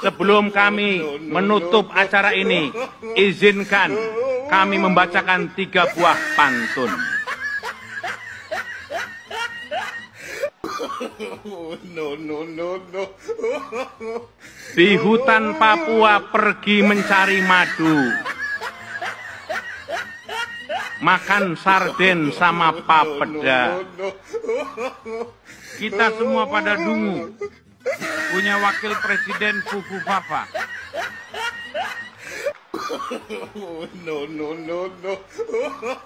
Sebelum kami menutup acara ini, izinkan kami membacakan 3 buah pantun. Di hutan Papua pergi mencari madu, makan sarden sama papeda. Kita semua pada dungu, punya wakil presiden Fufu Fafa.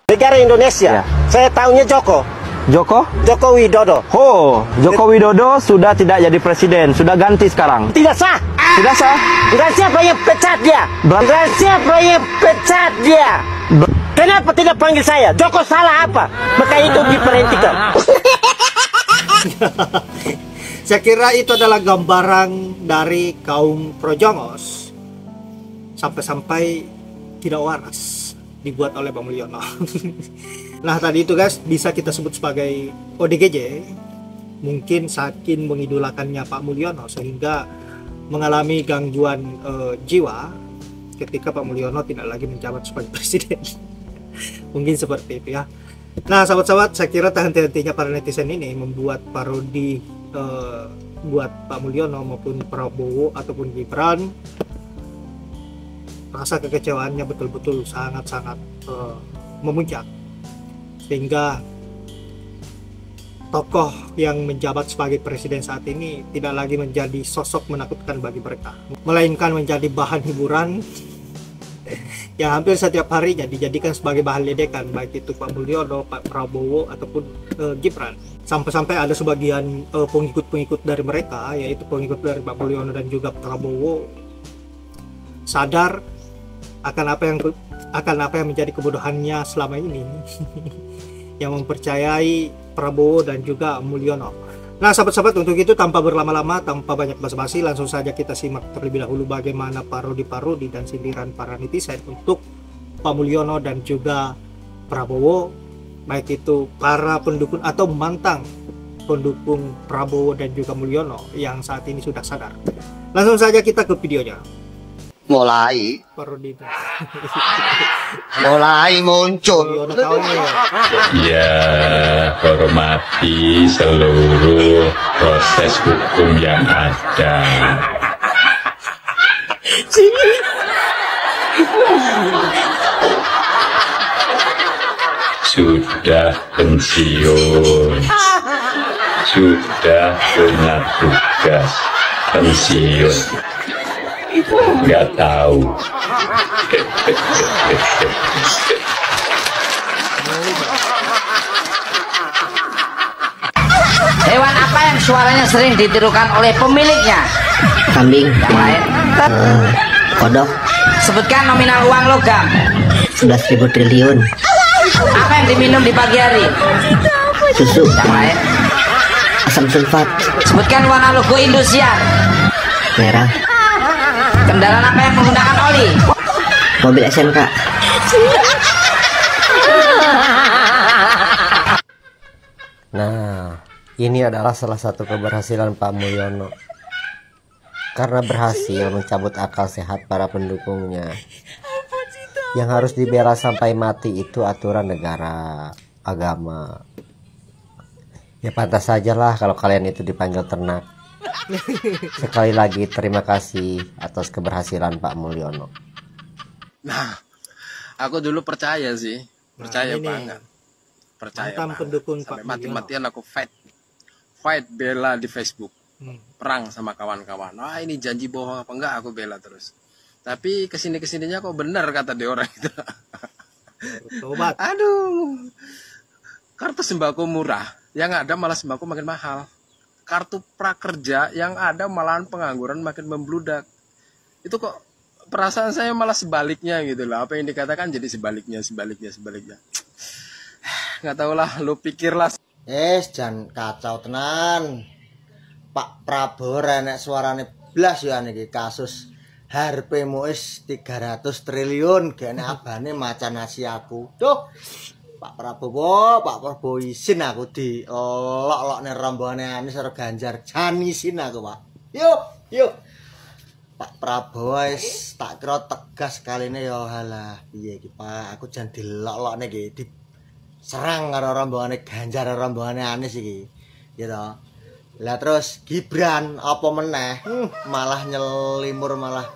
Negara Indonesia, saya tahunya Joko Widodo. Oh, Joko Widodo sudah tidak jadi presiden, sudah ganti sekarang. Tidak sah. Tidak sah. Dan siapa yang pecat dia? Dan siapa yang pecat dia? Kenapa tidak panggil saya? Joko salah apa? Maka itu diperhentikan. Saya kira itu adalah gambaran dari kaum Projongos. Sampai-sampai tidak waras dibuat oleh Pak Mulyono. Nah tadi itu guys bisa kita sebut sebagai ODGJ. Mungkin saking mengidolakannya Pak Mulyono sehingga mengalami gangguan jiwa ketika Pak Mulyono tidak lagi menjabat sebagai presiden. Mungkin seperti itu ya. Nah sahabat-sahabat, saya kira tak henti-hentinya para netizen ini membuat parodi buat Pak Mulyono maupun Prabowo ataupun Gibran. Rasa kekecewaannya betul-betul sangat-sangat memuncak, sehingga tokoh yang menjabat sebagai presiden saat ini tidak lagi menjadi sosok menakutkan bagi mereka, melainkan menjadi bahan hiburan yang hampir setiap harinya dijadikan sebagai bahan ledekan, baik itu Pak Mulyono, Pak Prabowo ataupun Gibran. Sampai-sampai ada sebagian pengikut-pengikut dari mereka, yaitu pengikut dari Pak Mulyono dan juga Prabowo, sadar akan apa yang menjadi kebodohannya selama ini yang mempercayai Prabowo dan juga Mulyono. Nah sahabat-sahabat, untuk itu tanpa berlama-lama, tanpa banyak basa-basi, langsung saja kita simak terlebih dahulu bagaimana parodi-parodi dan sindiran para netizen untuk Pak Mulyono dan juga Prabowo, baik itu para pendukung atau mantan pendukung Prabowo dan juga Mulyono yang saat ini sudah sadar. Langsung saja kita ke videonya. Mulai muncul. Ya, hormati seluruh proses hukum yang ada. Sudah pensiun, sudah punya tugas pensiun. Nggak tahu. Hewan apa yang suaranya sering ditirukan oleh pemiliknya? Kambing. Yang lain? Kodok. Sebutkan nominal uang logam. 11.000 triliun. Apa yang diminum di pagi hari? Susu. Yang lain? Asam sulfat. Sebutkan warna logo Indosiar. Merah. Kendaraan apa yang menggunakan oli? Mobil SMK. Nah, ini adalah salah satu keberhasilan Pak Mulyono. Karena berhasil mencabut akal sehat para pendukungnya. Yang harus dibela sampai mati itu aturan negara, agama. Ya pantas sajalah kalau kalian itu dipanggil ternak. Sekali lagi terima kasih atas keberhasilan Pak Mulyono. Nah, aku dulu percaya sih, percaya banget, percaya banget. Pendukung sampai Pak mati-matian aku fight bela di Facebook, perang sama kawan-kawan. Wah ini janji bohong apa enggak, aku bela terus. Tapi kesininya kok benar kata dia orang itu. Tobat. Aduh, kartu sembako murah, yang ada malah sembako makin mahal. Kartu prakerja yang ada malahan pengangguran makin membludak. Itu kok perasaan saya malah sebaliknya gitu loh. Apa yang dikatakan jadi sebaliknya. Nggak tahu lah, lu pikirlah. Jangan kacau tenan. Pak Prabowo renek suarane blas ya niki kasus harpe muis 300 triliun gene abane macan nasi aku. Duh. Pak Prabowo isin aku di lok-lokne rombongan Anies karo Ganjar. Jan isin aku, Pak. Yuk. Pak Prabowo wis tak kira tegas kali ini ya halah piye iki Pak, aku jan dilok-lokne iki diserang karo rombongane Ganjar rombongane Anies iki. Ya toh. Lah terus Gibran apa meneh malah nyelimur malah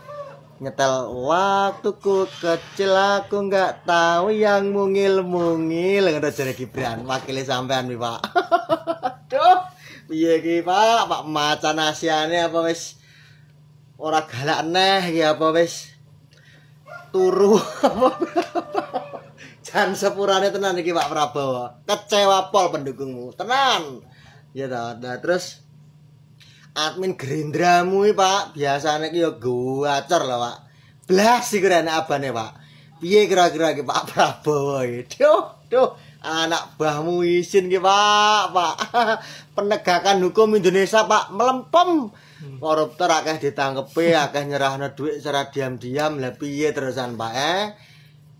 nyetel waktuku kecil aku nggak tahu yang mungil-mungil ngono jare Gibran wakile sampean wi Pak. Aduh piye iki Pak macan asiane apa wis ora galak neh iki apa wis turu jan sepurane tenan iki Pak Prabowo kecewa pol pendukungmu tenan ya toh. Nah terus admin Gerindramu iki Pak biasane iki ya gacor lho Pak blas iki rene abane Pak piye kira-kira iki Pak Prabowo iki duh anak mbahmu isin iki Pak penegakan hukum Indonesia Pak melempem koruptor akeh ditangkepi akeh nyerahno duit secara diam-diam lah piye terusan Pak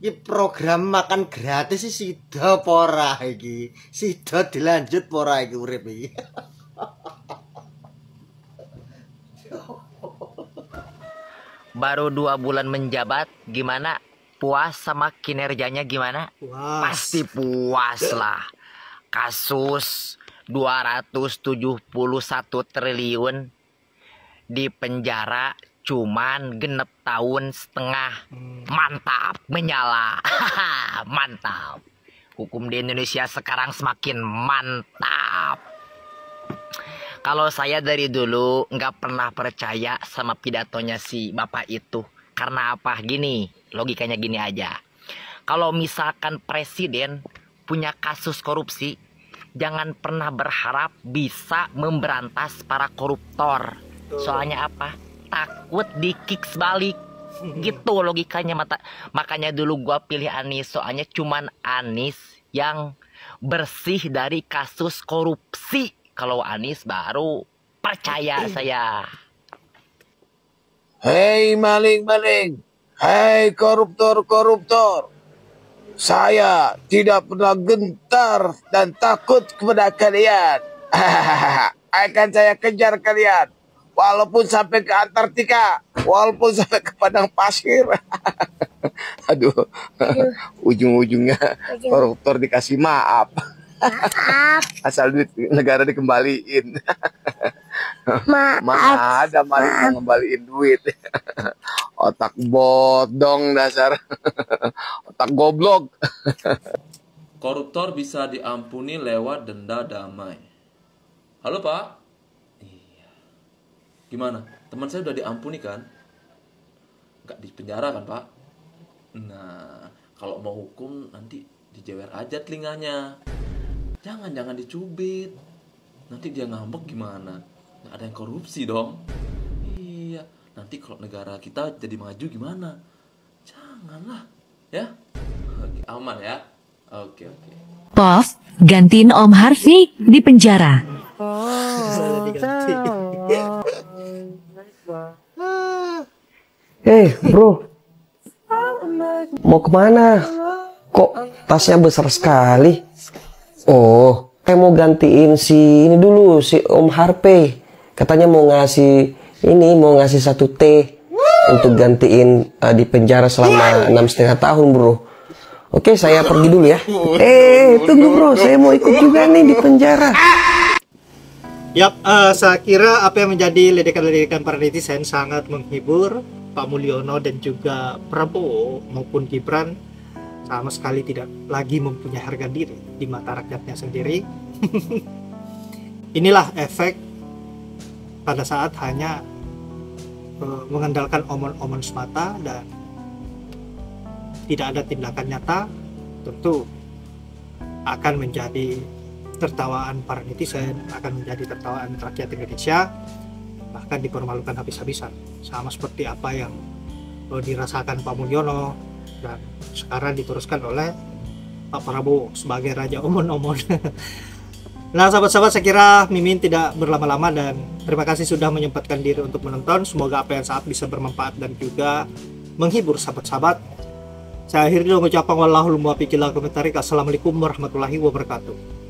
iki program makan gratis sih sida apa ora iki sida dilanjut apa ora iki urip iki. Baru 2 bulan menjabat, gimana? Puas sama kinerjanya gimana? Puas. Pasti puas lah. Kasus 271 triliun di penjara cuman genep tahun setengah. Mantap, menyala. Mantap. Hukum di Indonesia sekarang semakin mantap. Kalau saya dari dulu nggak pernah percaya sama pidatonya si bapak itu. Karena apa? Gini, logikanya gini aja. Kalau misalkan presiden punya kasus korupsi, jangan pernah berharap bisa memberantas para koruptor. Soalnya apa? Takut di-kicks balik. Gitu logikanya. Makanya dulu gua pilih Anies. Soalnya cuman Anies yang bersih dari kasus korupsi. Kalau Anies baru percaya saya. Hei maling-maling, hei koruptor-koruptor, saya tidak pernah gentar dan takut kepada kalian. Akan saya kejar kalian, walaupun sampai ke Antartika, walaupun sampai ke padang pasir. Aduh, ujung-ujungnya koruptor dikasih maaf. Asal duit negara dikembaliin. Mana ada maling yang ngembaliin duit. Otak bodong dasar. Otak goblok. Koruptor bisa diampuni lewat denda damai. Halo Pak. Iya. Gimana? Teman saya udah diampuni kan? Nggak di penjara kan Pak? Nah, kalau mau hukum nanti dijewer aja telinganya. Jangan dicubit. Nanti dia ngambek gimana? Nggak ada yang korupsi dong. Iya. Nanti kalau negara kita jadi maju gimana? Janganlah. Ya? Oke, aman ya? Oke. Pov, gantiin Om Harvey di penjara. Bro, mau kemana? Kok tasnya besar sekali? Oh, saya mau gantiin si ini dulu, si Om Harvey. Katanya mau ngasih 1 T untuk gantiin di penjara selama 6,5 tahun, bro. Oke, saya pergi dulu ya. Tunggu bro, saya mau ikut juga nih di penjara. Yap, saya kira apa yang menjadi ledekan-ledekan para netizen sangat menghibur. Pak Mulyono dan juga Prabowo maupun Gibran sama sekali tidak lagi mempunyai harga diri di mata rakyatnya sendiri. Inilah efek pada saat hanya mengandalkan omon-omon semata dan tidak ada tindakan nyata, tentu akan menjadi tertawaan para netizen, akan menjadi tertawaan rakyat Indonesia, bahkan dipermalukan habis-habisan, sama seperti apa yang dirasakan Pak Mulyono dan sekarang diteruskan oleh Pak Prabowo sebagai raja omon-omon. Nah sahabat-sahabat, saya kira Mimin tidak berlama-lama dan terima kasih sudah menyempatkan diri untuk menonton. Semoga apa yang saat bisa bermanfaat dan juga menghibur sahabat-sahabat. Saya akhiri dengan ucapan wallahul muwaffiq ila aqwamit thoriq. Assalamualaikum warahmatullahi wabarakatuh.